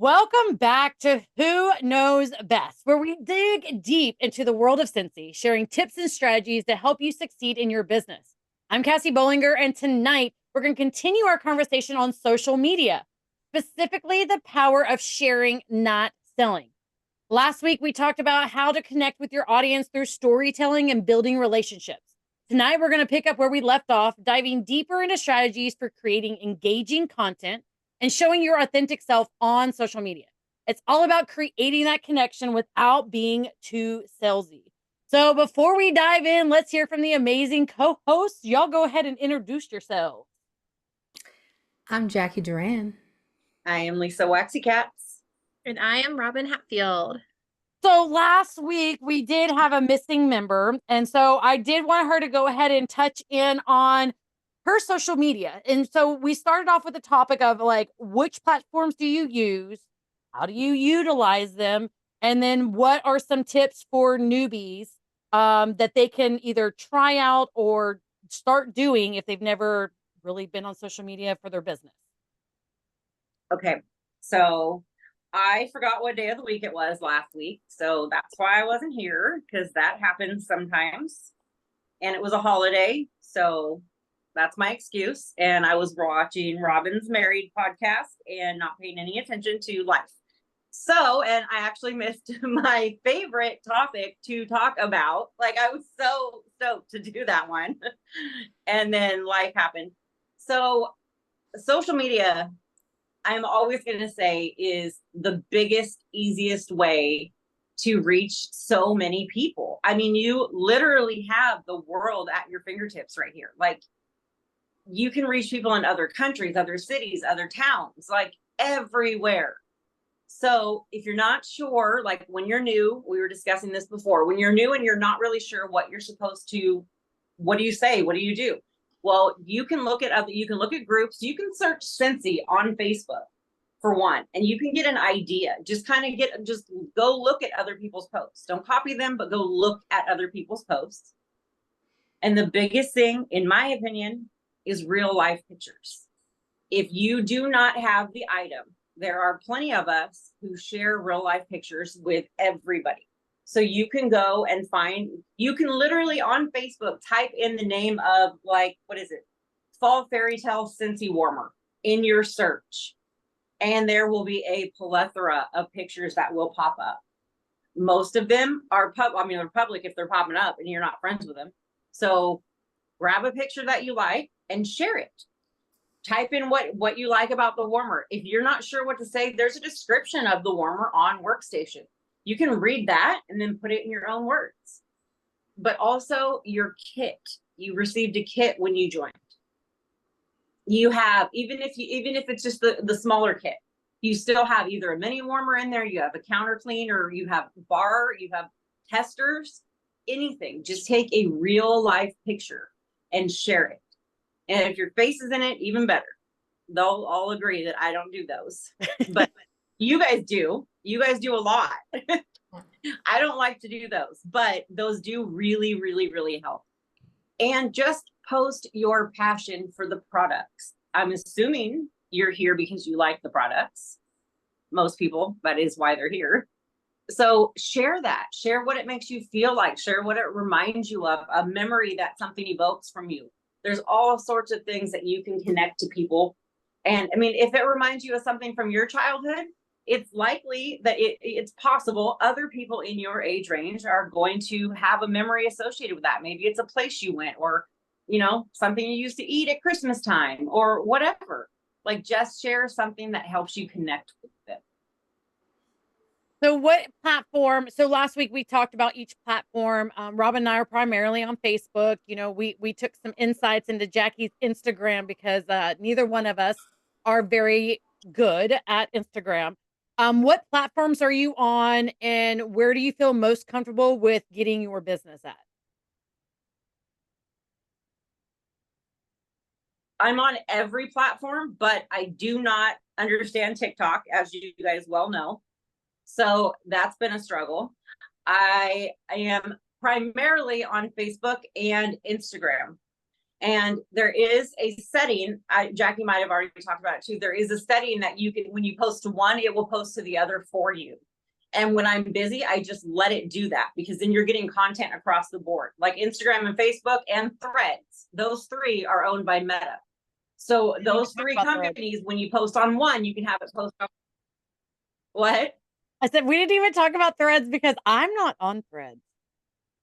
Welcome back to Who Knows Best, where we dig deep into the world of Scentsy, sharing tips and strategies to help you succeed in your business. I'm Cassie Bollinger, and tonight we're going to continue our conversation on social media, specifically the power of sharing, not selling. Last week, we talked about how to connect with your audience through storytelling and building relationships. Tonight, we're going to pick up where we left off, diving deeper into strategies for creating engaging content and showing your authentic self on social media. It's all about creating that connection without being too salesy. So before we dive in, let's hear from the amazing co-hosts. Y'all go ahead and introduce yourselves. I'm Jacqui Duran. I am Lisa WaxyCat. And I am Robin Hatfield. So last week we did have a missing member. And so I did want her to go ahead and touch in on her social media. And so we started off with the topic of like, which platforms do you use? How do you utilize them? And then what are some tips for newbies that they can either try out or start doing if they've never really been on social media for their business? Okay, so I forgot what day of the week it was last week. So that's why I wasn't here, because that happens sometimes. And it was a holiday. So that's my excuse. And I was watching Robin's Married podcast and not paying any attention to life. So, and I actually missed my favorite topic to talk about. Like, I was so stoked to do that one. And then life happened. So social media, I'm always going to say, is the biggest, easiest way to reach so many people. I mean, you literally have the world at your fingertips right here. Like, you can reach people in other countries, other cities, other towns, like everywhere. So if you're not sure, like when you're new, we were discussing this before, when you're new and you're not really sure what you're supposed to, what do you say? What do you do? Well, you can look at groups. You can search Scentsy on Facebook for one, and you can get an idea. Just go look at other people's posts. Don't copy them, but go look at other people's posts. And the biggest thing, in my opinion, is real life pictures. If you do not have the item, there are plenty of us who share real life pictures with everybody. So you can go and you can literally on Facebook type in the name of, like, what is it? Fall Fairy Tale Scentsy Warmer in your search. And there will be a plethora of pictures that will pop up. Most of them are they're public if they're popping up and you're not friends with them. So grab a picture that you like and share it. Type in what you like about the warmer. If you're not sure what to say, there's a description of the warmer on Workstation. You can read that and then put it in your own words. But also your kit. You received a kit when you joined. You have, even if it's just the smaller kit, you still have either a mini warmer in there, you have a counter cleaner, you have bar, you have testers, anything. Just take a real life picture and share it. And if your face is in it, even better. They'll all agree that I don't do those, but you guys do. You guys do a lot. I don't like to do those, but those do really, really, really help. And just post your passion for the products. I'm assuming you're here because you like the products. Most people, that is why they're here. So share that. Share what it makes you feel like. Share what it reminds you of, a memory that something evokes from you. There's all sorts of things that you can connect to people. And I mean, if it reminds you of something from your childhood, it's likely that it's possible other people in your age range are going to have a memory associated with that. Maybe it's a place you went, or, something you used to eat at Christmas time, or whatever. Like, just share something that helps you connect with them. So what platform? So last week we talked about each platform. Robin and I are primarily on Facebook. We took some insights into Jacqui's Instagram because neither one of us are very good at Instagram. What platforms are you on, and where do you feel most comfortable with getting your business at? I'm on every platform, but I do not understand TikTok, as you guys well know. So that's been a struggle. I am primarily on Facebook and Instagram. And there is a setting, Jackie might have already talked about it too. There is a setting that you can, when you post to one, it will post to the other for you. And when I'm busy, I just let it do that, because then you're getting content across the board, like Instagram and Facebook and Threads. Those three are owned by Meta. So those three companies, when you post on one, you can have it post on. What? I said, we didn't even talk about Threads because I'm not on Threads.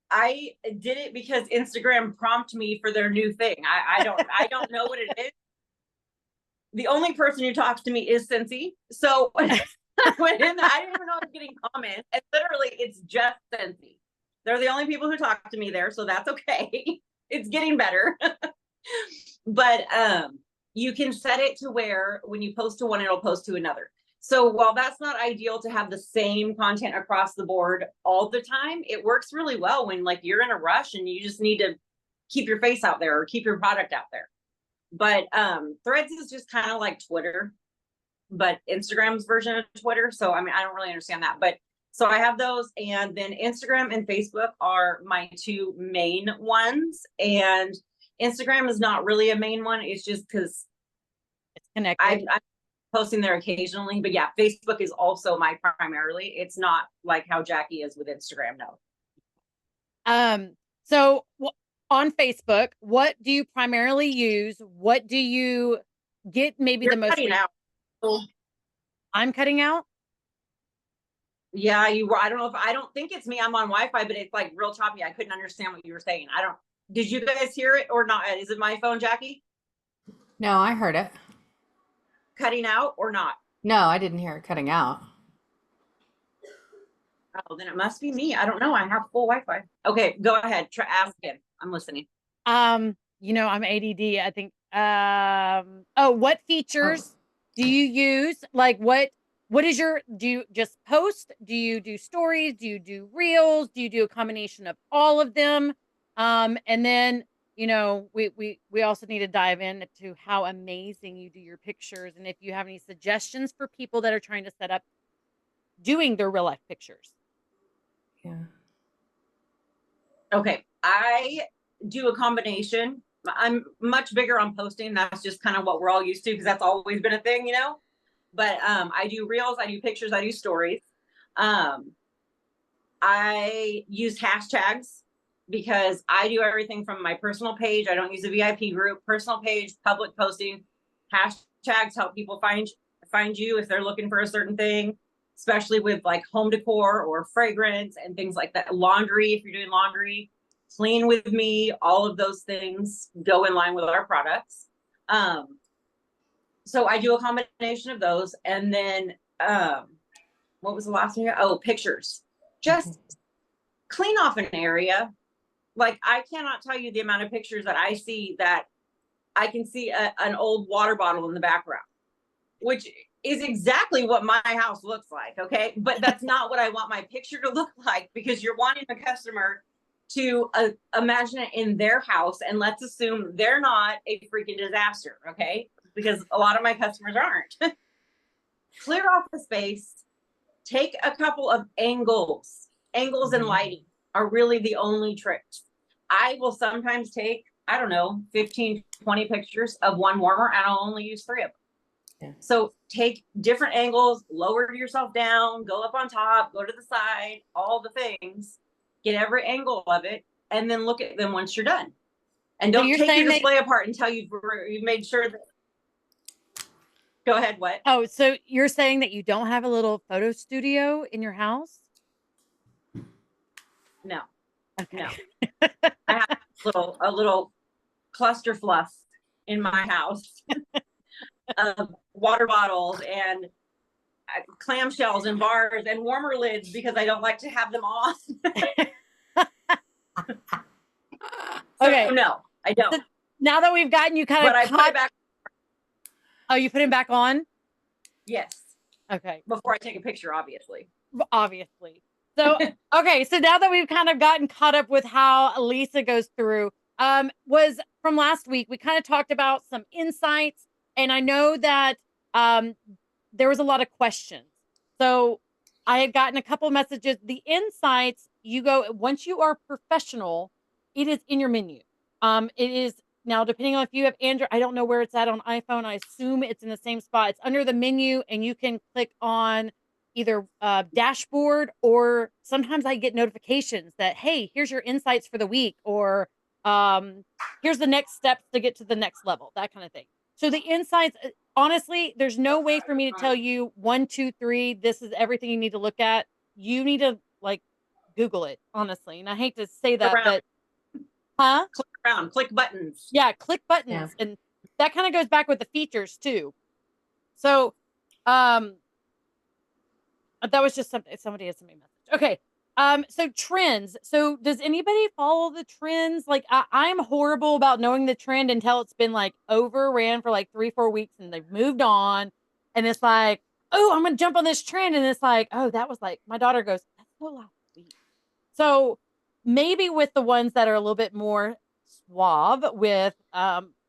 I did it because Instagram prompted me for their new thing. I don't know what it is. The only person who talks to me is Scentsy. So I went in there, I didn't even know I was getting comments. And literally it's just Scentsy. They're the only people who talk to me there, so that's okay. It's getting better. But you can set it to where when you post to one, it'll post to another. So while that's not ideal to have the same content across the board all the time, it works really well when like you're in a rush and you just need to keep your face out there or keep your product out there. But Threads is just kind of like Twitter, but Instagram's version of Twitter. So I mean, I don't really understand that. But so I have those, and then Instagram and Facebook are my two main ones. And Instagram is not really a main one. It's just because it's connected. I'm posting there occasionally, but yeah, Facebook is also my primarily. It's not like how Jackie is with Instagram. No. So on Facebook, what do you primarily use? What do you get? Maybe You're the most. cutting out. I'm cutting out. Yeah, you were. I don't think it's me. I'm on Wi-Fi, but it's like real choppy. I couldn't understand what you were saying. Did you guys hear it or not? Is it my phone, Jackie? No, I heard it. Cutting out or not? No, I didn't hear it cutting out. Oh, then it must be me. I don't know. I have full Wi-Fi. Okay, go ahead. Ask again. I'm listening. I'm ADD. I think. What features do you use? Like what is do you just post? Do you do stories? Do you do reels? Do you do a combination of all of them? And then, we also need to dive into how amazing you do your pictures. And if you have any suggestions for people that are trying to set up doing their real life pictures. Yeah. Okay. I do a combination. I'm much bigger on posting. That's just kind of what we're all used to, because that's always been a thing, but I do reels, I do pictures, I do stories. I use hashtags because I do everything from my personal page. I don't use a VIP group. Personal page, public posting. Hashtags help people find you if they're looking for a certain thing, especially with like home decor or fragrance and things like that. Laundry, if you're doing laundry. Clean with me, all of those things go in line with our products. So I do a combination of those. And then what was the last one? Oh, pictures. Just clean off an area. Like I cannot tell you the amount of pictures that I see that I can see an old water bottle in the background, which is exactly what my house looks like. Okay. But that's not what I want my picture to look like, because you're wanting the customer to imagine it in their house, and let's assume they're not a freaking disaster, okay? Because a lot of my customers aren't. Clear off the space, take a couple of angles. Angles and lighting are really the only tricks. I will sometimes take, 15, 20 pictures of one warmer, and I'll only use 3 of them. Yeah. So take different angles, lower yourself down, go up on top, go to the side, all the things. Get every angle of it, and then look at them once you're done. And don't take your display apart until you've made sure that. Go ahead. What? Oh, so you're saying that you don't have a little photo studio in your house? No. Okay. No. I have a little cluster fluff in my house of water bottles and clamshells and bars and warmer lids, because I don't like to have them off. Okay. No, I don't. So now that we've gotten you kind of, but I put it back. Oh, you put him back on? Yes. Okay. Before I take a picture, obviously. So, okay. So now that we've kind of gotten caught up with how Lisa goes through, was from last week, we kind of talked about some insights, and I know that, there was a lot of questions. So I had gotten a couple messages. The insights, once you are professional, it is in your menu. It is now, depending on if you have Android, I don't know where it's at on iPhone. I assume it's in the same spot. It's under the menu, and you can click on either dashboard, or sometimes I get notifications that, hey, here's your insights for the week, or here's the next steps to get to the next level, that kind of thing. So the insights, honestly, there's no way for me to tell you 1, 2, 3, this is everything you need to look at. You need to like Google it, honestly. And I hate to say that, but Click around, click buttons. yeah, click buttons. Yeah. And that kind of goes back with the features too. So that was just somebody had sent me a message. Okay. So trends. So does anybody follow the trends? Like I'm horrible about knowing the trend until it's been like overran for like 3-4 weeks and they've moved on. And it's like, oh, I'm going to jump on this trend. And it's like, oh, that was like, my daughter goes, that's so last week. So maybe with the ones that are a little bit more suave with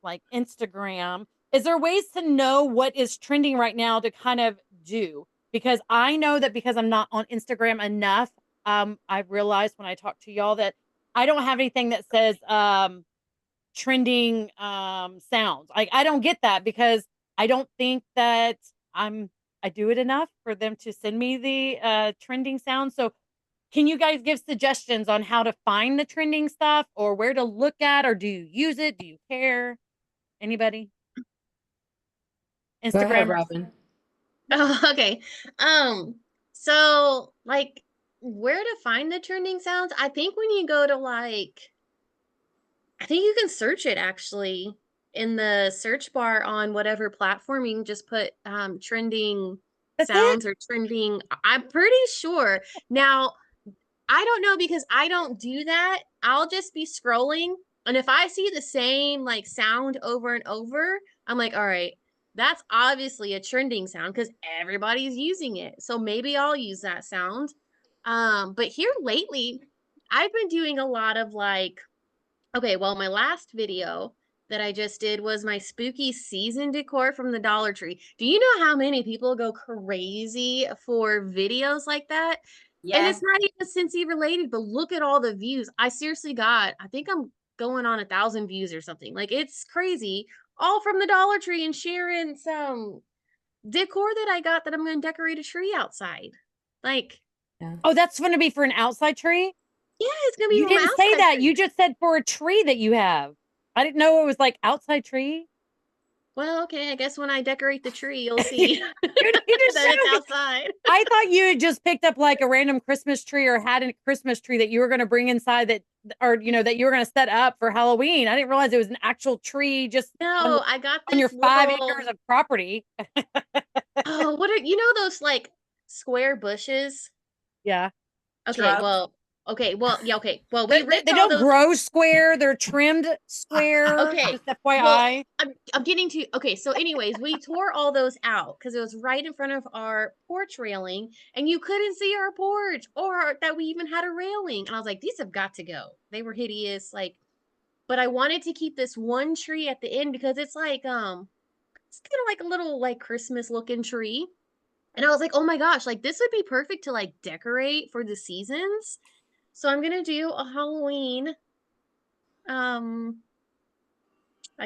like Instagram, is there ways to know what is trending right now to kind of do? Because I know that because I'm not on Instagram enough, I realized when I talk to y'all that I don't have anything that says trending sounds. Like I don't get that because I don't think that I do it enough for them to send me the trending sounds. So can you guys give suggestions on how to find the trending stuff or where to look at, or do you use it? Do you care? Anybody? Instagram. Go ahead, Robin. Oh, okay. So like where to find the trending sounds? I think when you go to like, I think you can search it actually in the search bar on whatever platform. You can just put trending sounds or trending. I'm pretty sure. Now, I don't know because I don't do that. I'll just be scrolling. And if I see the same like sound over and over, I'm like, all right, that's obviously a trending sound because everybody's using it. So maybe I'll use that sound. But here lately, I've been doing a lot of like, okay, well, my last video that I just did was my spooky season decor from the Dollar Tree. Do you know how many people go crazy for videos like that? Yeah. And it's not even Scentsy related, but look at all the views. I seriously got, I think I'm going on 1,000 views or something. Like it's crazy. All from the Dollar Tree and sharing some decor that I got that I'm going to decorate a tree outside. Like, yeah. Oh, that's going to be for an outside tree? Yeah, it's going to be. You didn't say that. Tree. You just said for a tree that you have. I didn't know it was like outside tree. Well, okay, I guess when I decorate the tree, you'll see you that it's outside. I thought you had just picked up like a random Christmas tree or had a Christmas tree that you were going to bring inside that, or, you know, that you were going to set up for Halloween. I didn't realize it was an actual tree just I got this on your 5 acres of property. Oh, what are, you know, those like square bushes? Yeah. Okay, shrubs. Well, okay, well, yeah, okay. Well, we they don't grow square, they're trimmed square. Okay. Just FYI. Well, I'm getting to, okay, so anyways, we tore all those out because it was right in front of our porch railing and you couldn't see our porch or that we even had a railing. And I was like, these have got to go. They were hideous, like, but I wanted to keep this one tree at the end because it's like, it's kind of like a little like Christmas looking tree. And I was like, oh my gosh, like this would be perfect to like decorate for the seasons. So I'm going to do a Halloween, I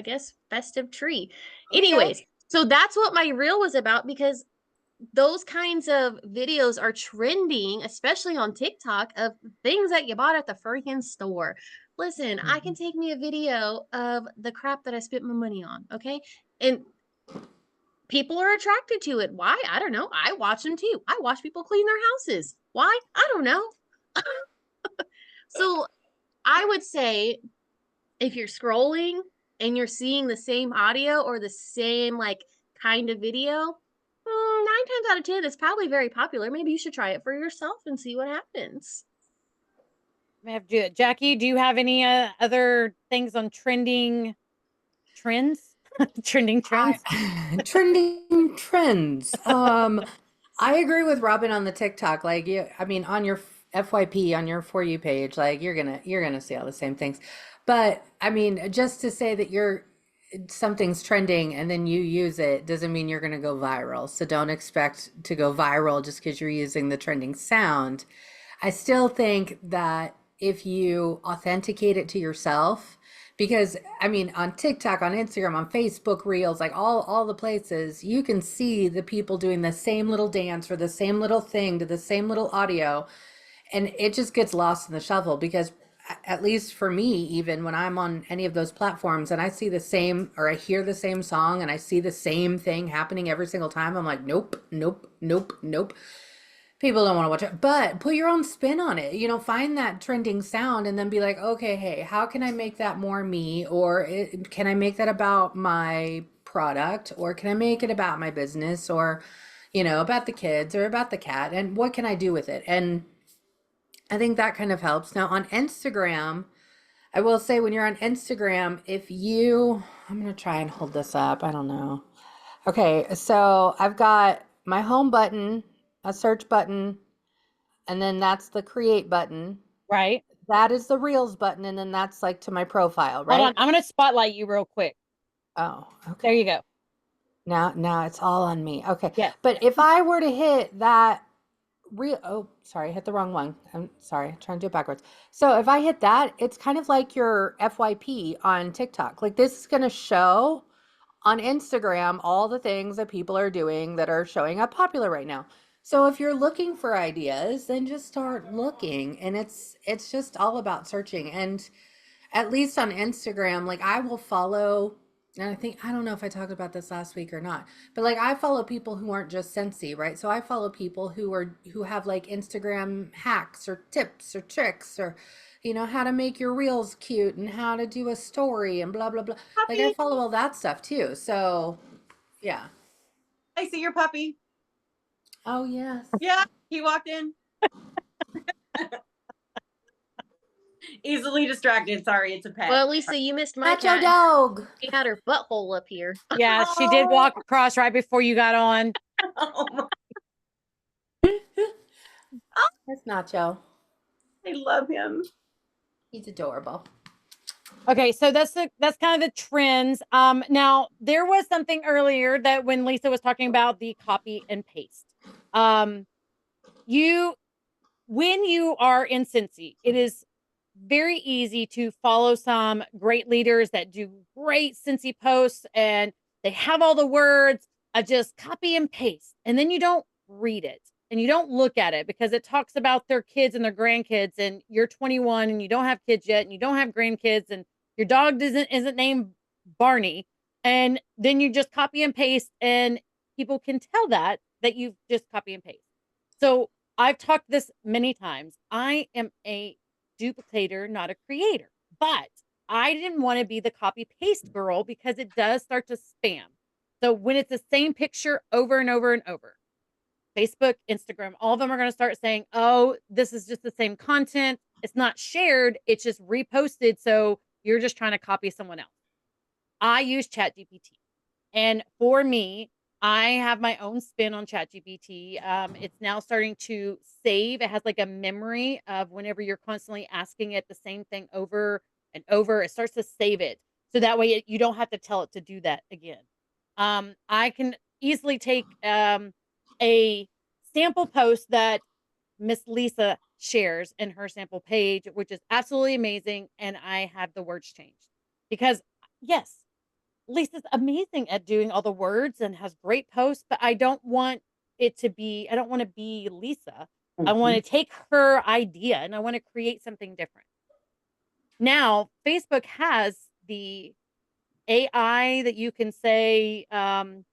guess, festive tree. Okay. Anyways, so that's what my reel was about because those kinds of videos are trending, especially on TikTok, of things that you bought at the freaking store. Listen, I can take me a video of the crap that I spent my money on, okay? And people are attracted to it. Why? I don't know. I watch them too. I watch people clean their houses. Why? I don't know. So I would say if you're scrolling and you're seeing the same audio or the same like kind of video, 9 times out of 10, it's probably very popular. Maybe you should try it for yourself and see what happens. I have to do it. Jacqui, do you have any other things on trending trends? Trending trends? Trending trends. I agree with Robin on the TikTok. Like, I mean, on your FYP, on your For You page, like you're gonna see all the same things. But I mean, just to say that something's trending and then you use it doesn't mean you're gonna go viral. So don't expect to go viral just because you're using the trending sound. I still think that if you authenticate it to yourself, Because I mean, on TikTok, on Instagram, on Facebook Reels, like all the places, you can see the people doing the same little dance or the same little thing to the same little audio, and it just gets lost in the shuffle. Because at least for me, even when I'm on any of those platforms and I see the same or I hear the same song and I see the same thing happening every single time, I'm like, nope, nope, nope, nope. People don't want to watch it, but put your own spin on it. You know, find that trending sound and then be like, okay, hey, how can I make that more me? Or can I make that about my product? Or can I make it about my business? Or, you know, about the kids or about the cat? And what can I do with it? And I think that kind of helps. Now, on Instagram, I will say when you're on Instagram, I'm going to try and hold this up. I don't know. Okay, so I've got my home button, a search button, and then that's the create button. Right. That is the reels button, and then that's like to my profile, right? Hold on. I'm going to spotlight you real quick. Oh, okay. There you go. Now it's all on me. Okay. Yes. But if I were to hit that oh, sorry, I hit the wrong one. I'm sorry, I'm trying to do it backwards. So if I hit that, it's kind of like your FYP on TikTok. Like this is going to show on Instagram all the things that people are doing that are showing up popular right now. So if you're looking for ideas, then just start looking, and it's just all about searching. And at least on Instagram, like I will follow, and I don't know if I talked about this last week or not, but like I follow people who aren't just Scentsy, right? So I follow people who have like Instagram hacks or tips or tricks, or you know, how to make your reels cute and how to do a story and blah blah blah. Like I follow all that stuff too. So yeah. I see your puppy. Oh yes. Yeah, he walked in. Easily distracted. Sorry, it's a pet. Well, Lisa, you missed my That's your cat. dog. She had her butthole up here. Yeah, she did walk across right before you got on. Oh my, That's Nacho. I love him. He's adorable. Okay, so that's kind of the trends. Now there was something earlier that when Lisa was talking about the copy and paste. When you are in Scentsy, it is very easy to follow some great leaders that do great Scentsy posts, and they have all the words. Just copy and paste, and then you don't read it and you don't look at it because it talks about their kids and their grandkids, and you're 21 and you don't have kids yet, and you don't have grandkids, and your dog isn't named Barney, and then you just copy and paste, and people can tell that you've just copy and paste. So I've talked this many times. I am a duplicator, not a creator, but I didn't want to be the copy paste girl because it does start to spam. So when it's the same picture over and over and over, Facebook, Instagram, all of them are going to start saying, oh, this is just the same content. It's not shared. It's just reposted. So you're just trying to copy someone else. I use ChatGPT. And for me, I have my own spin on ChatGPT. It's now starting to save. It has like a memory of whenever you're constantly asking it the same thing over and over, it starts to save it. So that way you don't have to tell it to do that again. I can easily take a sample post that Miss Lisa shares in her sample page, which is absolutely amazing. And I have the words changed because yes, Lisa's amazing at doing all the words and has great posts, but I don't want to be Lisa. I want to take her idea and I want to create something different. Now, Facebook has the AI that you can say,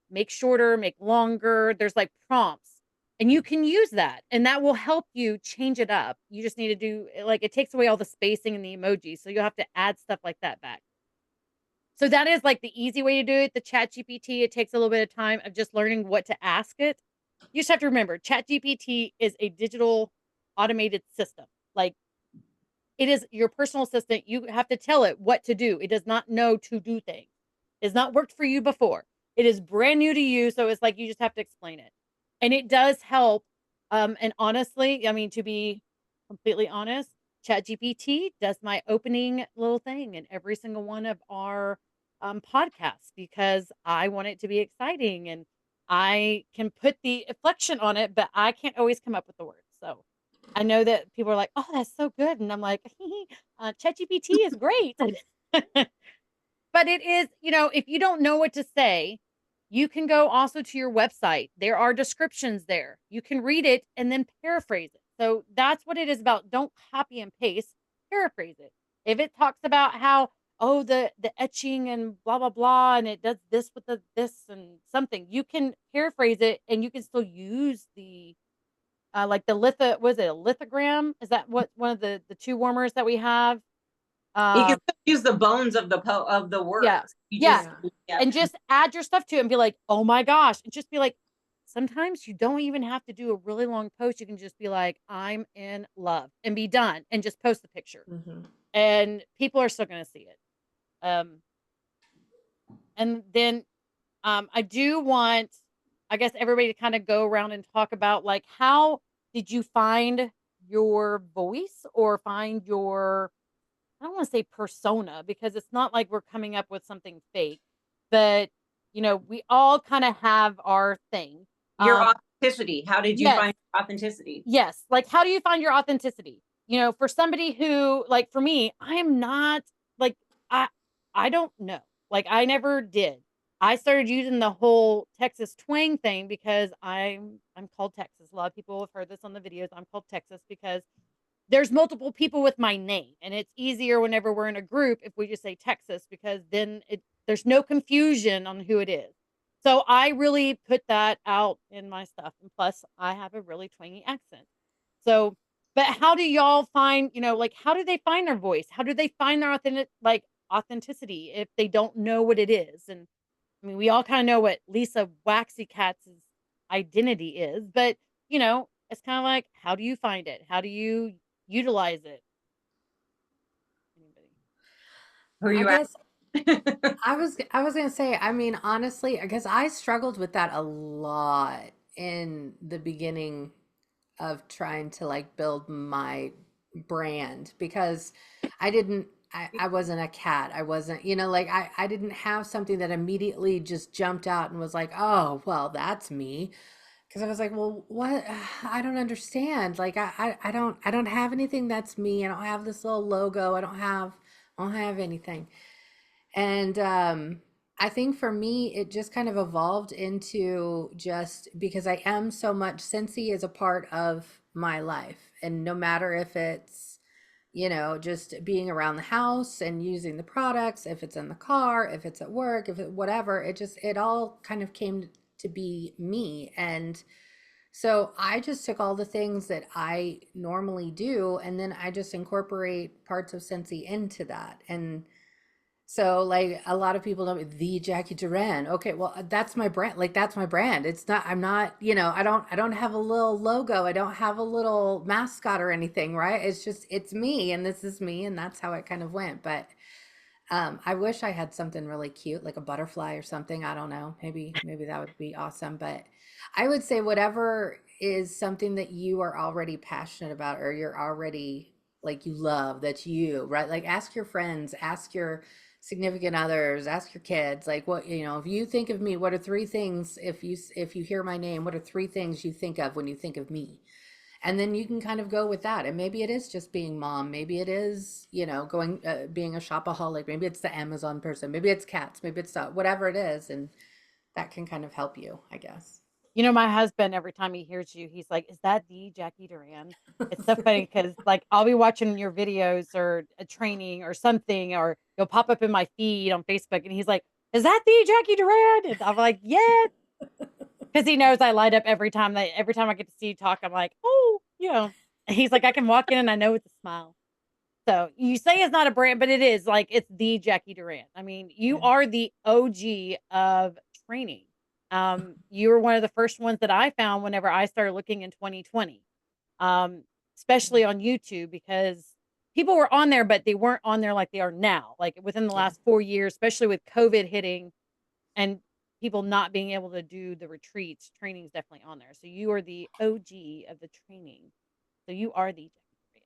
make shorter, make longer. There's like prompts and you can use that and that will help you change it up. You just need to do like, it takes away all the spacing and the emojis. So you'll have to add stuff like that back. So that is like the easy way to do it. The ChatGPT, it takes a little bit of time of just learning what to ask it. You just have to remember, ChatGPT is a digital automated system. Like it is your personal assistant. You have to tell it what to do. It does not know to do things. It has not worked for you before. It is brand new to you. So it's like, you just have to explain it. And it does help. And honestly, I mean, to be completely honest, ChatGPT does my opening little thing in every single one of our podcasts because I want it to be exciting and I can put the inflection on it, but I can't always come up with the words. So I know that people are like, oh, that's so good. And I'm like, ChatGPT is great. but it is, if you don't know what to say, you can go also to your website. There are descriptions there. You can read it and then paraphrase it. So that's what it is about. Don't copy and paste, paraphrase it. If it talks about how, oh, the etching and blah blah blah, and it does this with the this and something, you can paraphrase it and you can still use the like the was it a lithogram? Is that what one of the two warmers that we have? You can use the bones of the words. Yeah. You Yeah. just, yeah. And just add your stuff to it and be like, oh my gosh. And just be like, sometimes you don't even have to do a really long post. You can just be like, I'm in love, and be done, and just post the picture. And people are still going to see it. And then I do want, I guess, everybody to kind of go around and talk about, like, how did you find your voice, or find your, I don't want to say persona, because it's not like we're coming up with something fake, but we all kind of have our thing. Your authenticity. How did you find your authenticity? Yes. Like, how do you find your authenticity? For somebody who, like, for me, I am not like, I don't know. Like, I never did. I started using the whole Texas twang thing because I'm called Texas. A lot of people have heard this on the videos. I'm called Texas because there's multiple people with my name, and it's easier whenever we're in a group if we just say Texas, because then there's no confusion on who it is. So I really put that out in my stuff, and plus I have a really twangy accent. So, but how do y'all find, like, how do they find their voice? How do they find their authenticity if they don't know what it is? And I mean, we all kind of know what Lisa WaxyCat's identity is, but it's kind of like, how do you find it? How do you utilize it? Anybody? Who are you I guess I was gonna say, I mean, honestly, because I struggled with that a lot in the beginning of trying to like build my brand, because I wasn't a cat. I wasn't, like I didn't have something that immediately just jumped out and was like, oh, well, that's me. Because I was like, well, what? I don't understand. Like, I don't have anything that's me. I don't have this little logo. I don't have anything. And I think for me, it just kind of evolved into, just because I am so much, Scentsy is a part of my life. And no matter if it's, just being around the house and using the products, if it's in the car, if it's at work, if it, whatever, it all kind of came to be me. And so I just took all the things that I normally do, and then I just incorporate parts of Scentsy into that. And so, like, a lot of people know me, the Jacqui Duran. Okay, well, that's my brand. Like, that's my brand. It's not, I'm not, I don't have a little logo. I don't have a little mascot or anything, right? It's just, it's me, and this is me, and that's how it kind of went. But I wish I had something really cute, like a butterfly or something. I don't know. Maybe that would be awesome. But I would say whatever is something that you are already passionate about, or you're already, like, you love, that's you, right? Like, ask your friends, ask your significant others, ask your kids, like, what, if you think of me, what are three things, if you hear my name, what are three things you think of when you think of me? And then you can kind of go with that. And maybe it is just being mom. Maybe it is, going, being a shopaholic. Maybe it's the Amazon person. Maybe it's cats. Maybe it's whatever it is. And that can kind of help you, I guess. My husband, every time he hears you, he's like, is that the Jacqui Duran? It's so funny because, like, I'll be watching your videos or a training or something, or you'll pop up in my feed on Facebook, and he's like, is that the Jacqui Duran? And I'm like, yes. Because he knows I light up every time I get to see you talk. I'm like, oh, And he's like, I can walk in and I know it's a smile. So you say it's not a brand, but it is. Like, it's the Jacqui Duran. I mean, you are the OG of training. You were one of the first ones that I found whenever I started looking in 2020, especially on YouTube, because people were on there, but they weren't on there like they are now. Like, within the last 4 years, especially with COVID hitting and people not being able to do the retreats, training is definitely on there. So you are the OG of the training. So you are the Jacqui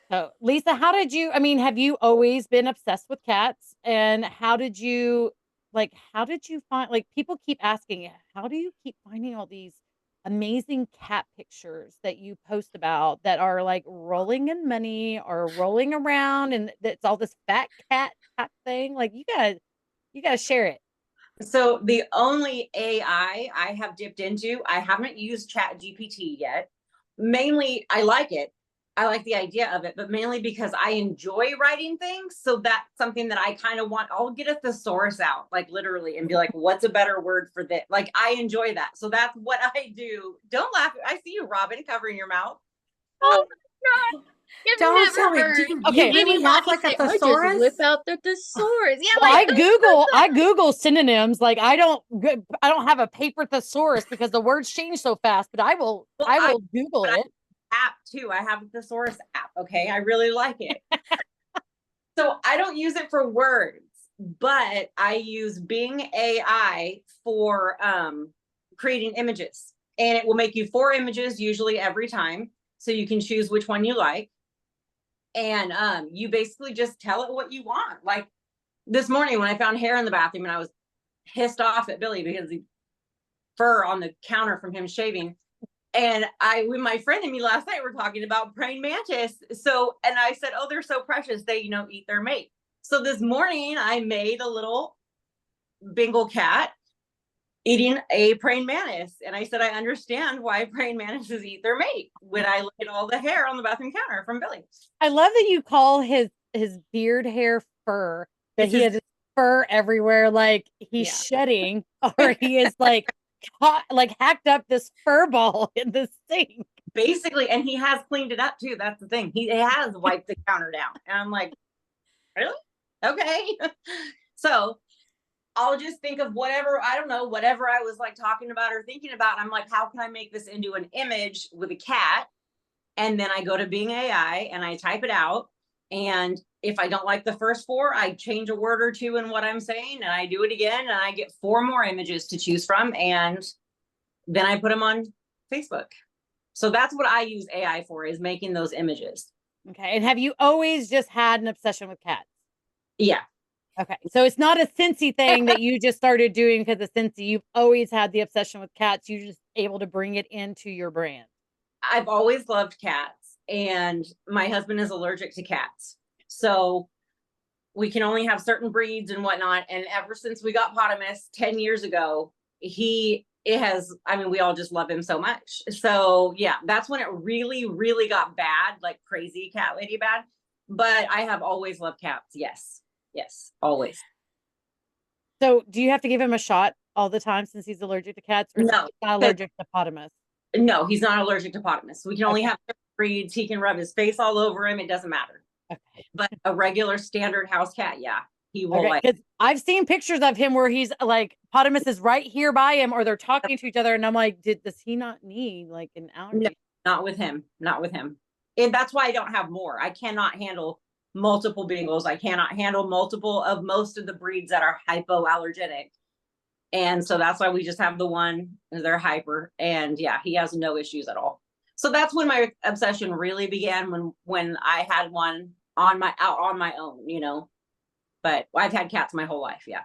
Duran. So, Lisa, have you always been obsessed with cats? And how did you find, like, people keep asking, how do you keep finding all these amazing cat pictures that you post about that are like rolling in money or rolling around, and it's all this fat cat type thing. Like you gotta share it. So the only AI I have dipped into, I haven't used Chat GPT yet. Mainly, I like it. I like the idea of it, but mainly because I enjoy writing things. So that's something that I kind of want. I'll get a thesaurus out, like literally, and be like, what's a better word for this? Like, I enjoy that. So that's what I do. Don't laugh. I see you, Robin, covering your mouth. Oh my God. You've Don't never tell me. heard Do you Okay. really have like a say, I just thesaurus? whip out the thesaurus. Yeah, Well, like I Google synonyms. Like I don't have a paper thesaurus because the words change so fast, but I will Google but I it. app too. I have a thesaurus app. Okay. I really like it. So I don't use it for words, but I use Bing AI for creating images. And it will make you 4 images usually every time. So you can choose which one you like. And you basically just tell it what you want. Like this morning when I found hair in the bathroom and I was pissed off at Billy because the fur on the counter from him shaving. And with my friend and me last night, we're talking about praying mantis. So, and I said, oh, they're so precious. They, eat their mate. So this morning I made a little Bengal cat eating a praying mantis. And I said, I understand why praying mantises eat their mate when I look at all the hair on the bathroom counter from Billy. I love that you call his beard hair fur, that he has fur everywhere, like he's shedding, or he is like hacked up this fur ball in the sink. Basically, and he has cleaned it up too. That's the thing. He has wiped the counter down. And I'm like, really? Okay. So I'll just think of whatever I was like talking about or thinking about. I'm like, how can I make this into an image with a cat? And then I go to Bing AI and I type it out. And if I don't like the first 4, I change a word or 2 in what I'm saying, and I do it again, and I get 4 more images to choose from. And then I put them on Facebook. So that's what I use AI for, is making those images. Okay. And have you always just had an obsession with cats? Yeah. Okay. So it's not a Scentsy thing that you just started doing because of Scentsy. You've always had the obsession with cats. You're just able to bring it into your brand. I've always loved cats, and my husband is allergic to cats. So we can only have certain breeds and whatnot. And ever since we got Potamus 10 years ago, we all just love him so much. So yeah, that's when it really, really got bad, like crazy cat lady bad. But I have always loved cats. Yes. Yes. Always. So do you have to give him a shot all the time since he's allergic to cats? Or No, is he not allergic to Potamus? No, he's not allergic to Potamus. We can only have breeds. He can rub his face all over him. It doesn't matter. Okay. But a regular standard house cat, yeah, he will like. Because I've seen pictures of him where he's like, Potamus is right here by him, or they're talking to each other, and I'm like, does he not need like an allergy? No, not with him. Not with him. And that's why I don't have more. I cannot handle multiple Bengals. I cannot handle multiple of most of the breeds that are hypoallergenic. And so that's why we just have the one. They're hyper, and yeah, he has no issues at all. So that's when my obsession really began, when I had one on my own, But I've had cats my whole life, yeah.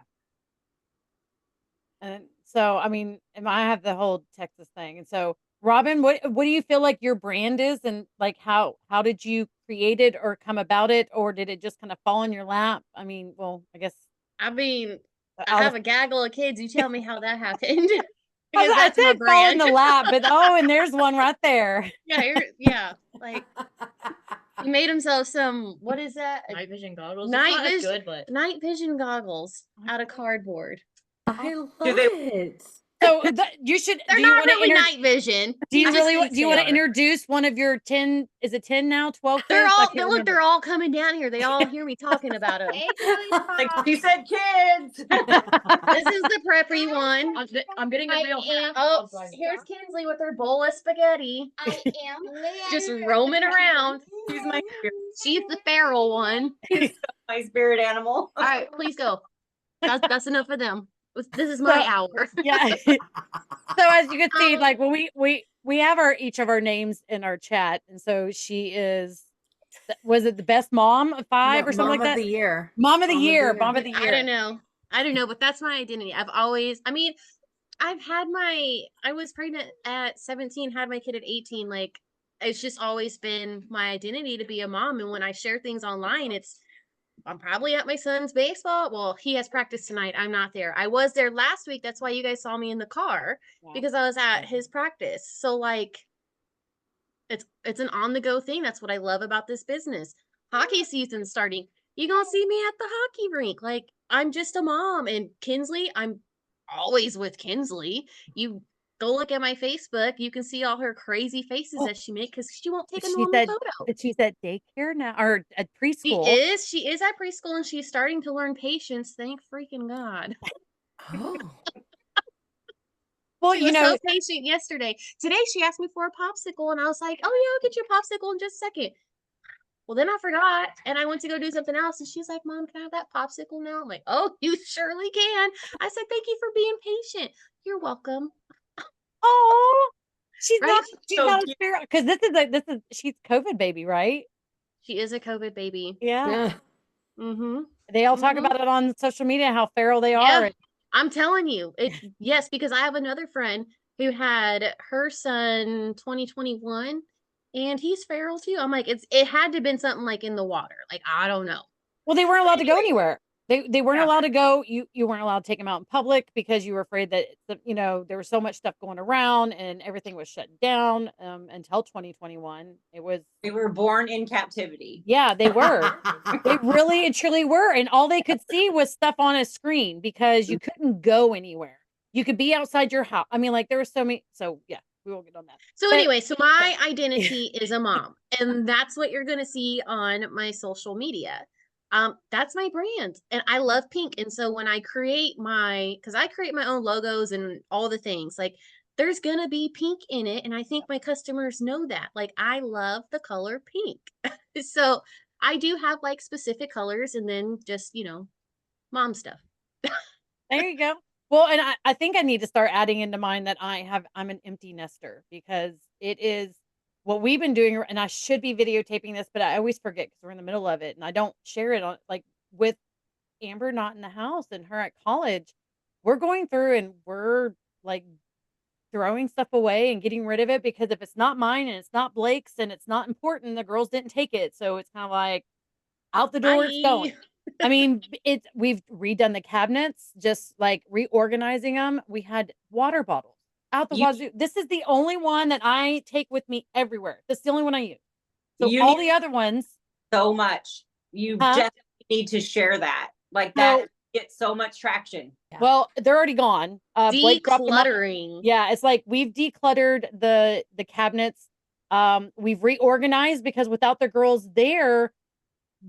And so, I mean, and I have the whole Texas thing. And so, Robin, what do you feel like your brand is, and like how did you create it or come about it, or did it just kind of fall in your lap? I mean, well, I guess. I mean, I have a gaggle of kids. You tell me how that happened. Because That's I my said fall in brand. the lap, but and there's one right there. Yeah, like he made himself some. What is that? Night vision goggles. Night It's vision. not good, but Night vision goggles out of cardboard. I love they- it. So you should. They're do you not want to really night vision. Do you I just really? think Do you they want to are. introduce one of your 10? Is it 10 now? 12? They're kids? I all. can't Look, remember. they're all coming down here. They all hear me talking about them. Like she said, kids. This is the preppy one. I'm getting a real hat. Oh, here's Kinsley with her bowl of spaghetti. I am Just roaming around. She's my She's the feral one. my spirit animal. All right, please go. That's enough of them. This is my hour. Yeah. So as you can see, like when we have each of our names in our chat, and so she is. Was it the best mom of 5 or something like that? Mom of the year. Mom of the year. Mom of the year. I don't know, but that's my identity. I've always. I mean, I was pregnant at 17, had my kid at 18. Like, it's just always been my identity to be a mom. And when I share things online, I'm probably at my son's baseball. Well, he has practice tonight. I'm not there. I was there last week. That's why you guys saw me in the car Yeah. because I was at his practice. So like, it's an on the go thing. That's what I love about this business. Hockey season's starting. You gonna see me at the hockey rink. Like, I'm just a mom. And Kinsley, I'm always with Kinsley. You go look at my Facebook, you can see all her crazy faces that she makes because she won't take a normal photo. But she's at daycare now or at preschool. She is at preschool and she's starting to learn patience. Thank freaking God. Oh. Well, She was so patient yesterday. Today she asked me for a popsicle and I was like, oh yeah, I'll get you a popsicle in just a second. Well, then I forgot and I went to go do something else and she's like, Mom, can I have that popsicle now? I'm like, oh, you surely can. I said, thank you for being patient. You're welcome. oh, she's Right? not a spirit because she's COVID baby, right? She is a COVID baby. Yeah. Mm-hmm. They all talk about it on social media how feral they are. Yeah, I'm telling you, yes, because I have another friend who had her son 2021 and he's feral too. I'm like, it had to have been something like in the water. Like, I don't know. Well, they weren't allowed to go anywhere. They weren't allowed to go. You weren't allowed to take them out in public because you were afraid that there was so much stuff going around and everything was shut down until 2021. They were born in captivity. Yeah, they were. They really and truly were, and all they could see was stuff on a screen because you couldn't go anywhere. You could be outside your house. I mean, like there were so many. So yeah, we won't get on that. So anyway, so my identity is a mom, and that's what you're going to see on my social media. That's my brand and I love pink. And so when I create because I create my own logos and all the things, like there's going to be pink in it. And I think my customers know that. Like, I love the color pink. So I do have like specific colors and then just, mom stuff. There you go. Well, and I think I need to start adding into mine that I'm an empty nester because it is what we've been doing, and I should be videotaping this, but I always forget because we're in the middle of it and I don't share it on like with Amber not in the house and her at college. We're going through and we're like throwing stuff away and getting rid of it because if it's not mine and it's not Blake's and it's not important, the girls didn't take it. So it's kind of like out the door it's going. I mean, we've redone the cabinets, just like reorganizing them. We had water bottles out the wazoo. This is the only one that I take with me everywhere. This is the only one I use. So all the other ones. So much. You just need to share that. Like that gets so much traction. Yeah. Well, they're already gone. Decluttering. Yeah, it's like we've decluttered the cabinets. We've reorganized because without the girls there,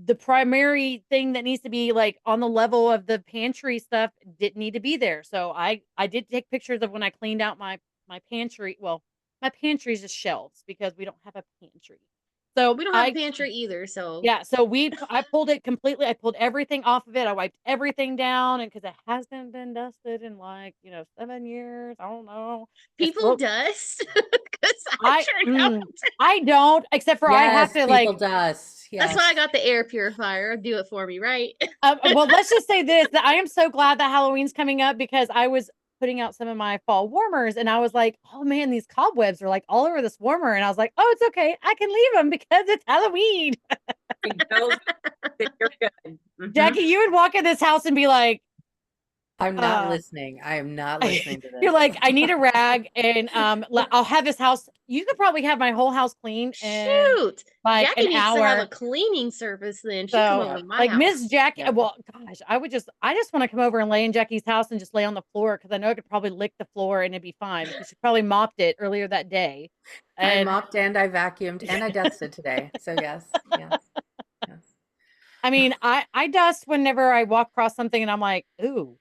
the primary thing that needs to be like on the level of the pantry stuff didn't need to be there. So I did take pictures of when I cleaned out my pantry. Well, my pantry is just shelves because we don't have a pantry. So we don't have a pantry either. So yeah, so I pulled it completely. I pulled everything off of it. I wiped everything down, and because it hasn't been dusted in like 7 years, I don't know. People dust because I don't, except for I have to people dust. Yes. That's why I got the air purifier. Do it for me, right? Well, let's just say this: that I am so glad that Halloween's coming up because I was putting out some of my fall warmers and I was like, oh man, these cobwebs are like all over this warmer. And I was like, oh, it's okay. I can leave them because it's Halloween. You're good. Mm-hmm. Jacqui, you would walk in this house and be like, I'm not listening. I am not listening to this. You're like, I need a rag and I'll have this house. You could probably have my whole house clean in like Jacqui an needs hour. to have a cleaning service then. She come over to my house. Miss Jacqui. Yeah. Well, gosh, I just want to come over and lay in Jackie's house and just lay on the floor because I know I could probably lick the floor and it'd be fine because she probably mopped it earlier that day. I mopped and I vacuumed and I dusted today. So yes. I mean, I dust whenever I walk across something and I'm like, ooh.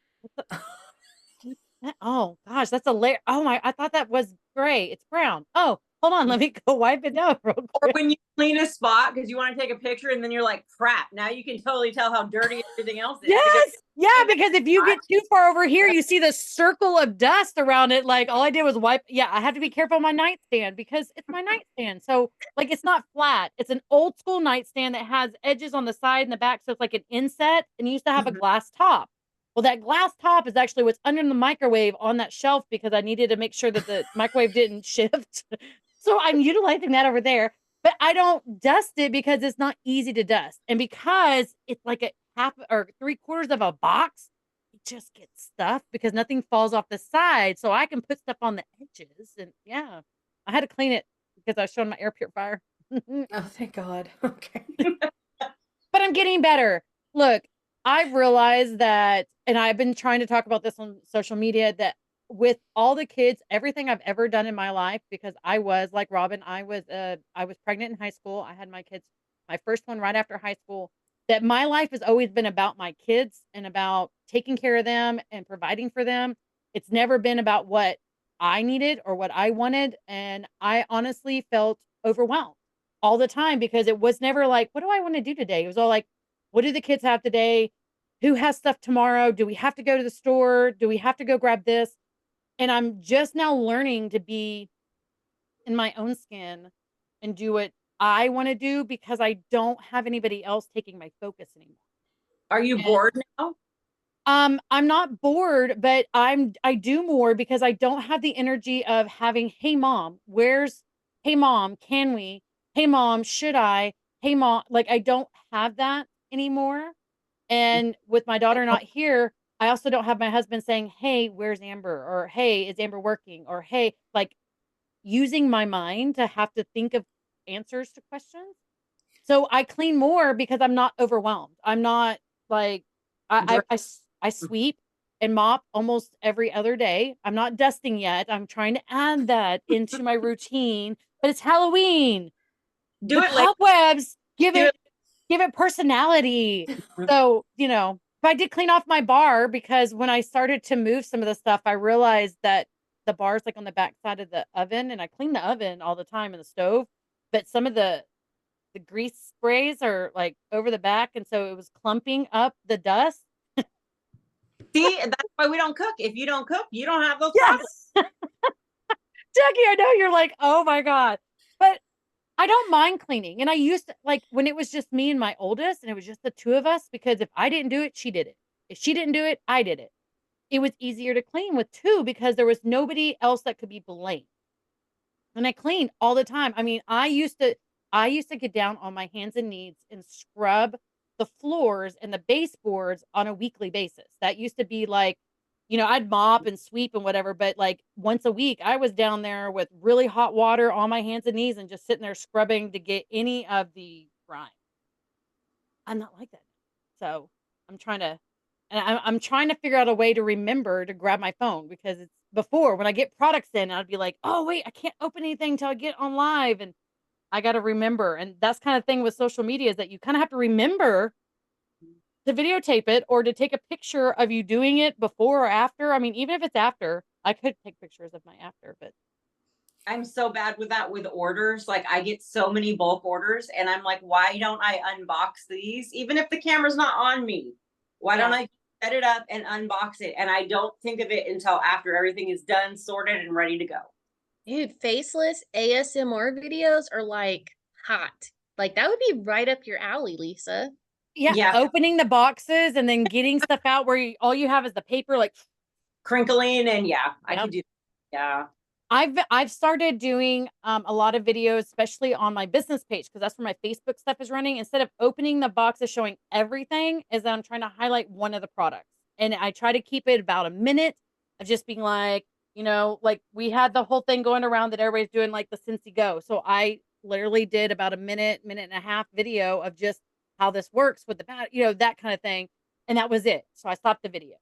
Oh gosh, that's a layer. Oh my, I thought that was gray. It's brown. Oh, hold on, let me go wipe it down real quick. Or when you clean a spot because you want to take a picture and then you're like, crap, now you can totally tell how dirty everything else is. Yes. Because if you get too far over here, you see the circle of dust around it. Like all I did was wipe. Yeah, I have to be careful on my nightstand because it's my nightstand. So like it's not flat. It's an old school nightstand that has edges on the side and the back. So it's like an inset and it used to have a glass top. Well, that glass top is actually what's under the microwave on that shelf because I needed to make sure that the microwave didn't shift. So I'm utilizing that over there, but I don't dust it because it's not easy to dust. And because it's like a half or 3/4 of a box, it just gets stuffed because nothing falls off the side. So I can put stuff on the edges. And yeah, I had to clean it because I was showing my air purifier. Oh, thank God. Okay. But I'm getting better. Look, I've realized that, and I've been trying to talk about this on social media, that with all the kids, everything I've ever done in my life, because I was like Robin, I was pregnant in high school. I had my kids, my first one right after high school. That my life has always been about my kids and about taking care of them and providing for them. It's never been about what I needed or what I wanted. And I honestly felt overwhelmed all the time because it was never like, what do I want to do today? It was all like, what do the kids have today? Who has stuff tomorrow? Do we have to go to the store? Do we have to go grab this? And I'm just now learning to be in my own skin and do what I want to do because I don't have anybody else taking my focus anymore. Are you bored now? I'm not bored, but I do more because I don't have the energy of having, hey mom, hey mom, can we? Hey mom, should I? Hey mom, like I don't have that anymore. And with my daughter not here, I also don't have my husband saying, hey, where's Amber? Or hey, is Amber working? Or hey, like using my mind to have to think of answers to questions. So I clean more because I'm not overwhelmed. I'm not like I sweep and mop almost every other day. I'm not dusting yet. I'm trying to add that into my routine, but it's Halloween. Do The it like cobwebs give it personality. So, but I did clean off my bar because when I started to move some of the stuff, I realized that the bar's like on the back side of the oven, and I clean the oven all the time and the stove, but some of the grease sprays are like over the back, and so it was clumping up the dust. See, that's why we don't cook. If you don't cook, you don't have those Yes. problems. Jacqui, I know you're like, oh my God. But I don't mind cleaning. And I used to, like, when it was just me and my oldest, and it was just the two of us, because if I didn't do it, she did it. If she didn't do it, I did it. It was easier to clean with two because there was nobody else that could be blamed. And I cleaned all the time. I mean, I used to get down on my hands and knees and scrub the floors and the baseboards on a weekly basis. That used to be like, I'd mop and sweep and whatever, but like once a week, I was down there with really hot water on my hands and knees and just sitting there scrubbing to get any of the grime. I'm not like that. So I'm trying to, and I'm trying to figure out a way to remember to grab my phone, because it's before when I get products in, I'd be like, oh wait, I can't open anything until I get on live. And I got to remember. And that's kind of thing with social media, is that you kind of have to remember to videotape it or to take a picture of you doing it before or after. I mean, even if it's after, I could take pictures of my after, but I'm so bad with that with orders. Like I get so many bulk orders and I'm like, why don't I unbox these? Even if the camera's not on me, why don't I set it up and unbox it? And I don't think of it until after everything is done, sorted, and ready to go. Dude, faceless ASMR videos are like hot. Like that would be right up your alley, Lisa. yeah. Opening the boxes and then getting stuff out where all you have is the paper, like crinkling, and I could do. Yeah. I've started doing a lot of videos, especially on my business page, because that's where my Facebook stuff is running. Instead of opening the boxes showing everything, is that I'm trying to highlight one of the products. And I try to keep it about a minute of just being like, like we had the whole thing going around that everybody's doing like the Scentsy Go. So I literally did about a minute and a half video of just how this works with the bat, that kind of thing. And that was it. So I stopped the video.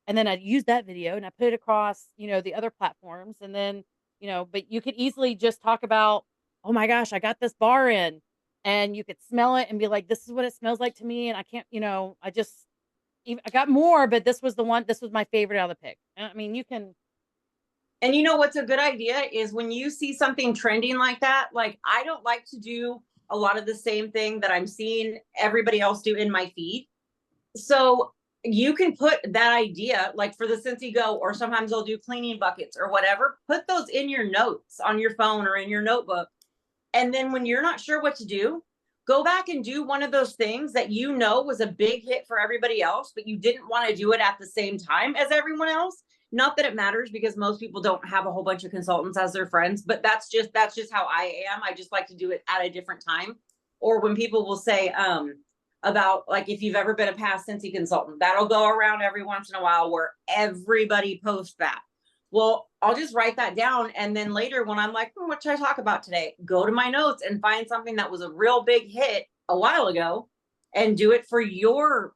And then I used that video and I put it across, the other platforms. And then, but you could easily just talk about, oh my gosh, I got this bar in, and you could smell it and be like, this is what it smells like to me. And I can't, I got more, but this was my favorite out of the pick. I mean, you can. And what's a good idea is when you see something trending like that, like I don't like to do a lot of the same thing that I'm seeing everybody else do in my feed. So you can put that idea, like for the Scentsy Go, or sometimes they'll do cleaning buckets or whatever, put those in your notes on your phone or in your notebook. And then when you're not sure what to do, go back and do one of those things that you know was a big hit for everybody else, but you didn't want to do it at the same time as everyone else. Not that it matters, because most people don't have a whole bunch of consultants as their friends, but that's just how I am. I just like to do it at a different time. Or when people will say, about, like, if you've ever been a past Scentsy consultant, that'll go around every once in a while where everybody posts that. Well, I'll just write that down. And then later when I'm like, what should I talk about today? Go to my notes and find something that was a real big hit a while ago and do it for your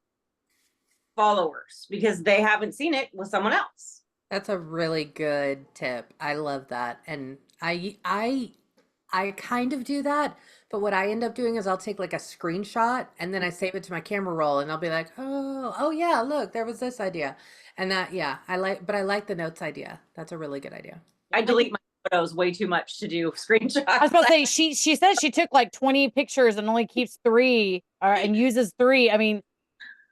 followers because they haven't seen it with someone else. That's a really good tip. I love that. And I kind of do that, but what I end up doing is I'll take like a screenshot and then I save it to my camera roll and I'll be like, oh yeah, look, there was this idea. And that, yeah, I like the notes idea. That's a really good idea. I delete my photos way too much to do screenshots. I was about to say, she says she took like 20 pictures and only keeps 3 and uses 3. I mean,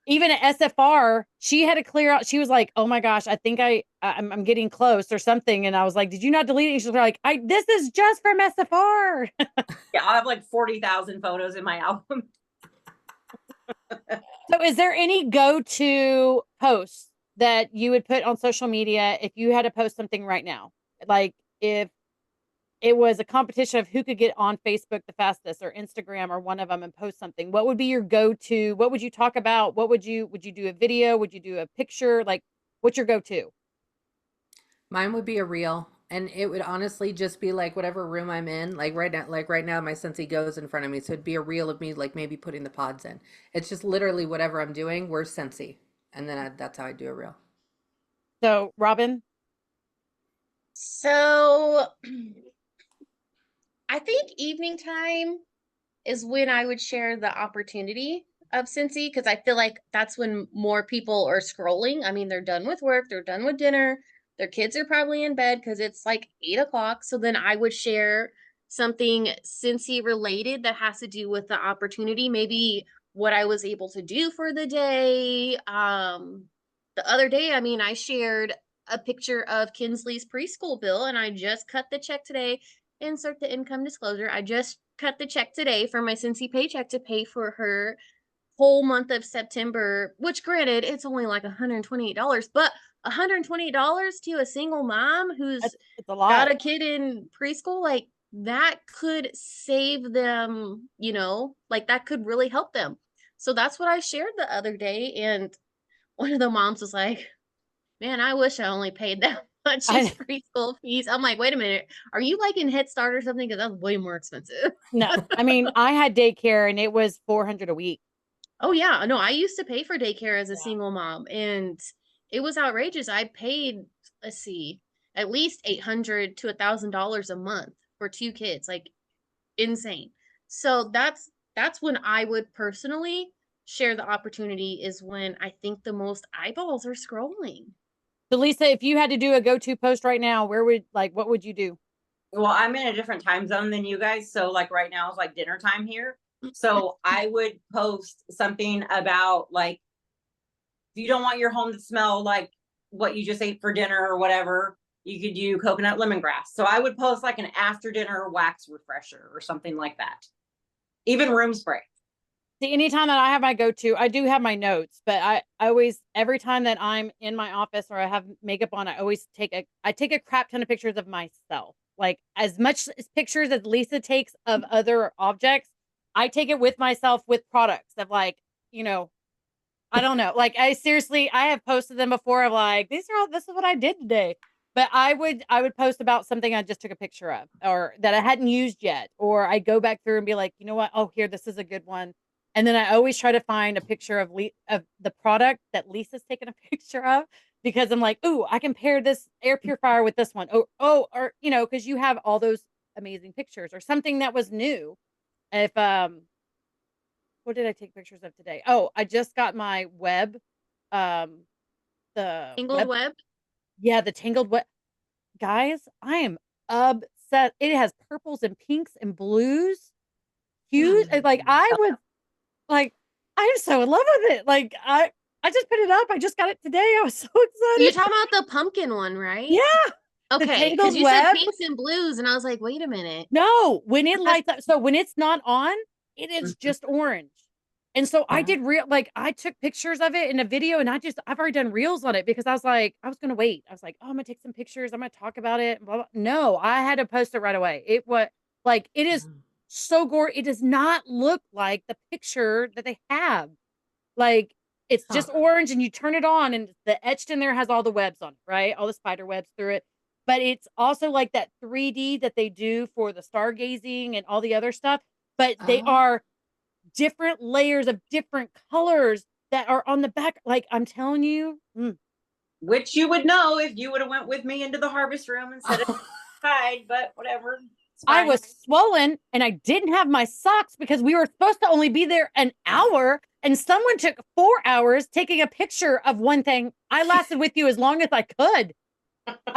even at SFR, she had to clear out. She was like, oh my gosh, I think I'm getting close or something. And I was like, did you not delete it? And she's like, this is just from SFR. Yeah, I'll have like 40,000 photos in my album. So is there any go-to posts that you would put on social media if you had to post something right now? Like if it was a competition of who could get on Facebook the fastest or Instagram or one of them and post something, what would be your go-to? What would you talk about? Would you do a video? Would you do a picture? Like, what's your go-to? Mine would be a reel, and it would honestly just be like whatever room I'm in. Like right now my Scentsy goes in front of me, so it'd be a reel of me like maybe putting the pods in. It's just literally whatever I'm doing, where's Scentsy? And then that's how I do a reel. So, Robin? So I think evening time is when I would share the opportunity of Scentsy, because I feel like that's when more people are scrolling. I mean, they're done with work, they're done with dinner, their kids are probably in bed because it's like 8 o'clock. So then I would share something Scentsy related that has to do with the opportunity, maybe what I was able to do for the day. The other day, I mean, I shared a picture of Kinsley's preschool bill, and I just cut the check today. Insert the income disclosure. I just cut the check today for my Scentsy paycheck to pay for her whole month of September, which granted, it's only like $128, but $128 to a single mom who's It's a lot. got a kid in preschool, like that could save them, like that could really help them. So that's what I shared the other day. And one of the moms was like, man, I wish I only paid that much in preschool fees. I'm like, wait a minute. Are you like in Head Start or something? Because that's way more expensive. No, I mean, I had daycare and it was $400 a week. Oh yeah. No, I used to pay for daycare as a single mom and it was outrageous. I paid, let's see, at least $800 to $1,000 a month for 2 kids, like insane. So that's when I would personally share the opportunity, is when I think the most eyeballs are scrolling. So Lisa, if you had to do a go-to post right now, what would you do? Well, I'm in a different time zone than you guys. So like right now it's like dinner time here. So I would post something about like, if you don't want your home to smell like what you just ate for dinner or whatever, you could do coconut lemongrass. So I would post like an after dinner wax refresher or something like that. Even room spray. See, anytime that I have my go-to, I do have my notes, but I always, every time that I'm in my office or I have makeup on, I always take a crap ton of pictures of myself. Like as much as pictures as Lisa takes of other objects, I take it with myself with products of like, I don't know. Like I have posted them before of like, this is what I did today. But I would post about something I just took a picture of or that I hadn't used yet. Or I go back through and be like, you know what? Oh, here, this is a good one. And then I always try to find a picture of the product that Lisa's taken a picture of, because I'm like, ooh, I can pair this air purifier with this one. Or because you have all those amazing pictures or something that was new. If what did I take pictures of today? Oh, I just got my web, the Tangled web. Yeah, the Tangled web. Guys, I am obsessed. It has purples and pinks and blues, hues. Like I was. Like, I'm so in love with it. Like, I just put it up. I just got it today. I was so excited. You're talking about the pumpkin one, right? Yeah. Okay. Because you said pinks and blues, and I was like, wait a minute. No, when it lights up. So when it's not on, it is just orange. And so I did I took pictures of it in a video, and I've already done reels on it because I was like, I was going to wait. I was like, oh, I'm gonna take some pictures. I'm going to talk about it. Blah, blah. No, I had to post it right away. It was like, it is so gorgeous. It does not look like the picture that they have. Like, it's just orange, and you turn it on, and the etched in there has all the webs on it, right? All the spider webs through it. But it's also like that 3D that they do for the stargazing and all the other stuff. But they are different layers of different colors that are on the back. Like, I'm telling you. Which you would know if you would have went with me into the harvest room and said hide, but whatever. I was swollen, and I didn't have my socks because we were supposed to only be there an hour, and someone took 4 hours taking a picture of one thing. I lasted with you as long as I could.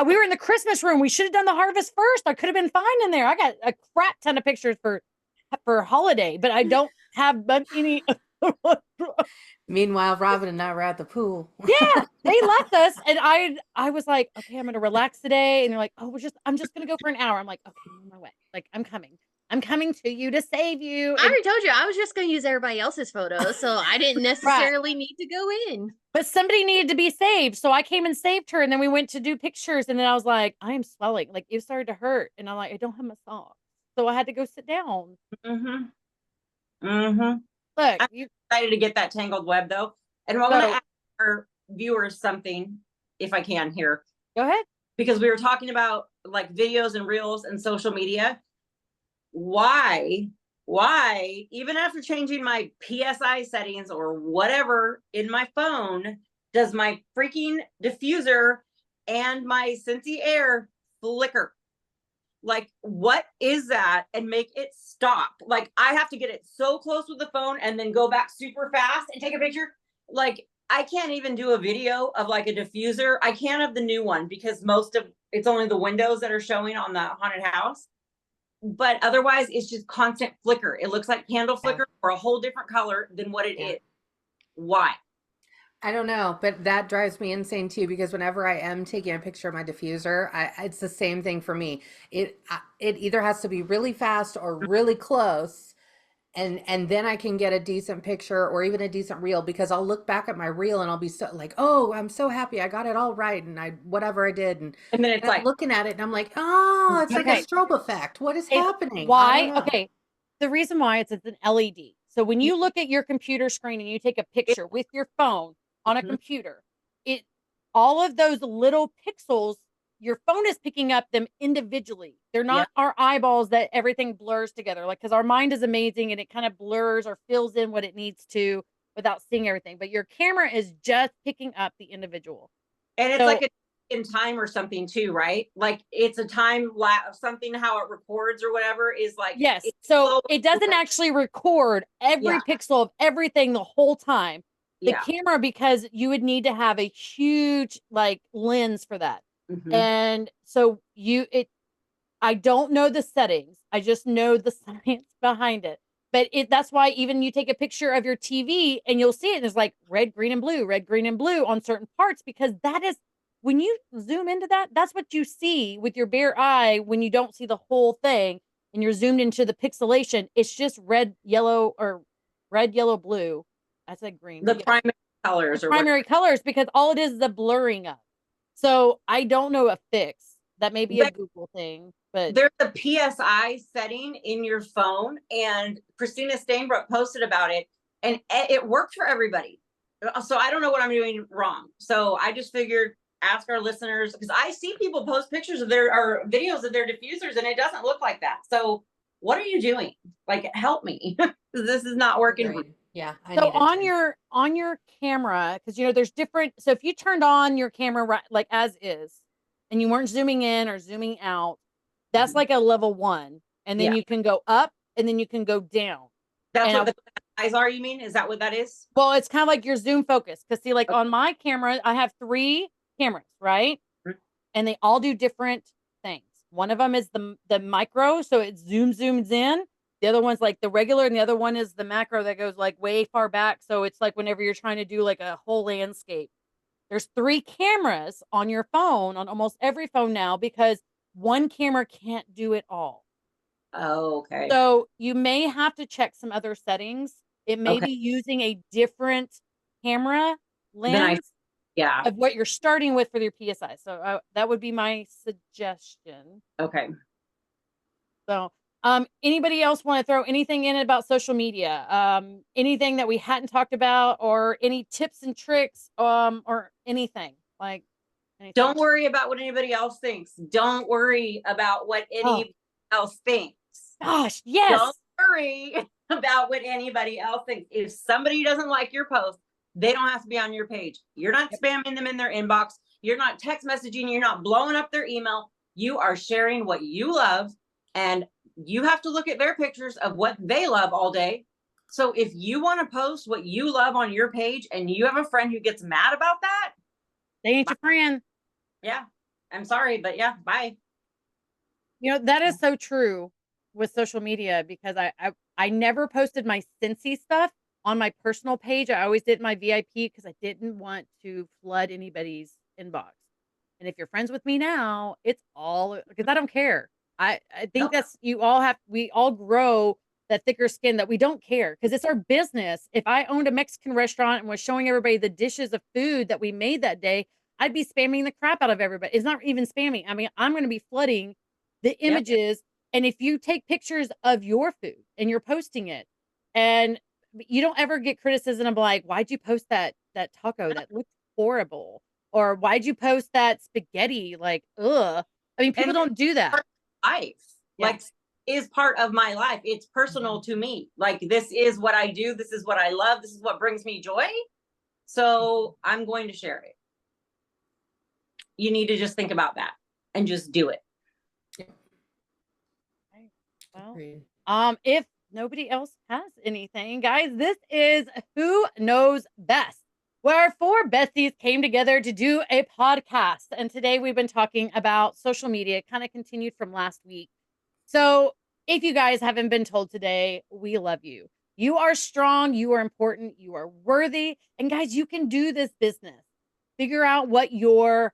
We were in the Christmas room. We should have done the harvest first. I could have been fine in there. I got a crap ton of pictures for holiday, but I don't have any. Meanwhile, Robin and I were at the pool. Yeah, they left us, and I was like, okay, I'm gonna relax today. And they're like, oh, I'm just gonna go for an hour. I'm like, okay, I'm on my way. Like, I'm coming to you to save you. I already told you I was just gonna use everybody else's photos, so I didn't necessarily need to go in. But somebody needed to be saved, so I came and saved her. And then we went to do pictures, and then I was like, I am swelling. Like, it started to hurt, and I'm like, I don't have my socks, so I had to go sit down. Look, I'm excited to get that tangled web though. And I want to ask our viewers something, if I can here. Go ahead. Because we were talking about like videos and reels and social media. Why, even after changing my PSI settings or whatever in my phone, does my freaking diffuser and my Scentsy Air flicker? Like, what is that? And make it stop. Like, I have to get it so close with the phone and then go back super fast and take a picture. Like, I can't even do a video of like a diffuser. I can't have the new one because it's only the windows that are showing on the haunted house. But otherwise, it's just constant flicker. It looks like candle flicker or a whole different color than what it is. Why? I don't know, but that drives me insane too, because whenever I am taking a picture of my diffuser, it's the same thing for me. It either has to be really fast or really close, and then I can get a decent picture or even a decent reel, because I'll look back at my reel and I'll be so like, oh, I'm so happy I got it all right, and whatever I did, and then it's like looking at it and I'm like, oh, it's like a strobe effect. What is happening? Why? Okay, the reason why it's an LED. So when you look at your computer screen and you take a picture with your phone on a computer, all of those little pixels, your phone is picking up them individually. They're not our eyeballs that everything blurs together. Like, because our mind is amazing and it kind of blurs or fills in what it needs to without seeing everything. But your camera is just picking up the individual. And it's like in time or something too, right? Like, it's a time something, how it records or whatever is like. Yes. So it doesn't actually record every pixel of everything the whole time. The camera, because you would need to have a huge like lens for that. And so I don't know the settings. I just know the science behind it. But that's why even you take a picture of your TV and you'll see it, and it's like red, green, and blue on certain parts, because that is, when you zoom into that, that's what you see with your bare eye when you don't see the whole thing and you're zoomed into the pixelation. It's just red, yellow, blue. I said green. The primary colors. Primary colors, because all it is the blurring of. So I don't know a fix. That may be a Google thing, but there's a PSI setting in your phone, and Christina Stainbrook posted about it, and it worked for everybody. So I don't know what I'm doing wrong. So I just figured, ask our listeners, because I see people post pictures of or videos of their diffusers, and it doesn't look like that. So what are you doing? Like, help me. This is not working. Yeah. So on your camera, because there's different. So if you turned on your camera like as is, and you weren't zooming in or zooming out, that's like a level 1, and then you can go up, and then you can go down. That's what the eyes are. You mean? Is that what that is? Well, it's kind of like your zoom focus. Because see, like on my camera, I have 3 cameras, right? And they all do different things. One of them is the micro, so it zooms in. The other one's like the regular, and the other one is the macro that goes like way far back. So it's like whenever you're trying to do like a whole landscape. There's 3 cameras on your phone, on almost every phone now, because one camera can't do it all. Oh, okay. So you may have to check some other settings. It may Okay. be using a different camera Then lens yeah. of what you're starting with for your PSI. So that would be my suggestion. Okay. So, anybody else want to throw anything in about social media? Anything that we hadn't talked about, or any tips and tricks, or anything like anything? Don't worry about what anybody else thinks. Don't worry about what anybody else thinks. Gosh, yes. Don't worry about what anybody else thinks. If somebody doesn't like your post, they don't have to be on your page. You're not spamming them in their inbox. You're not text messaging. You're not blowing up their email. You are sharing what you love, and you have to look at their pictures of what they love all day. So if you want to post what you love on your page and you have a friend who gets mad about that, They ain't your friend. yeah, I'm sorry, but yeah, bye. You know, that is so true with social media, because I never posted my Scentsy stuff on my personal page. I always did my VIP because I didn't want to flood anybody's inbox. And if you're friends with me now, it's all because I don't care. I think Nope. we all grow that thicker skin that we don't care because it's our business. If I owned a Mexican restaurant and was showing everybody the dishes of food that we made that day, I'd be spamming the crap out of everybody. It's not even spamming. I mean, I'm going to be flooding the images. And if you take pictures of your food and you're posting it, and you don't ever get criticism of like, why'd you post that taco that looked horrible, or why'd you post that spaghetti, like, ugh. I mean, people don't do that. Life, like, is part of my life. It's personal to me. Like, this is what I do. This is what I love. This is what brings me joy. So I'm going to share it. You need to just think about that and just do it. Well, if nobody else has anything, guys, this is Who Knows Best, where four besties came together to do a podcast. And today we've been talking about social media, kind of continued from last week. So if you guys haven't been told today, we love you. You are strong, you are important, you are worthy. And guys, you can do this business. Figure out what your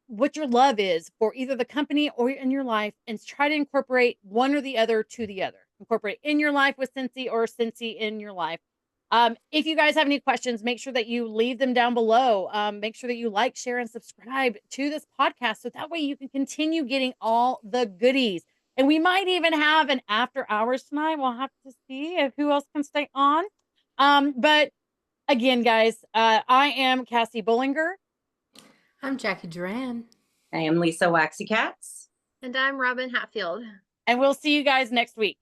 love is for either the company or in your life, and try to incorporate one or the other to the other. Incorporate in your life with Scentsy, or Scentsy in your life. If you guys have any questions, make sure that you leave them down below. Make sure that you like, share, and subscribe to this podcast, so that way you can continue getting all the goodies. And we might even have an after hours tonight. We'll have to see if who else can stay on. But again, guys, I am Cassie Bollinger. I'm Jacqui Duran. I am Lisa WaxyCat. And I'm Robin Hatfield. And we'll see you guys next week.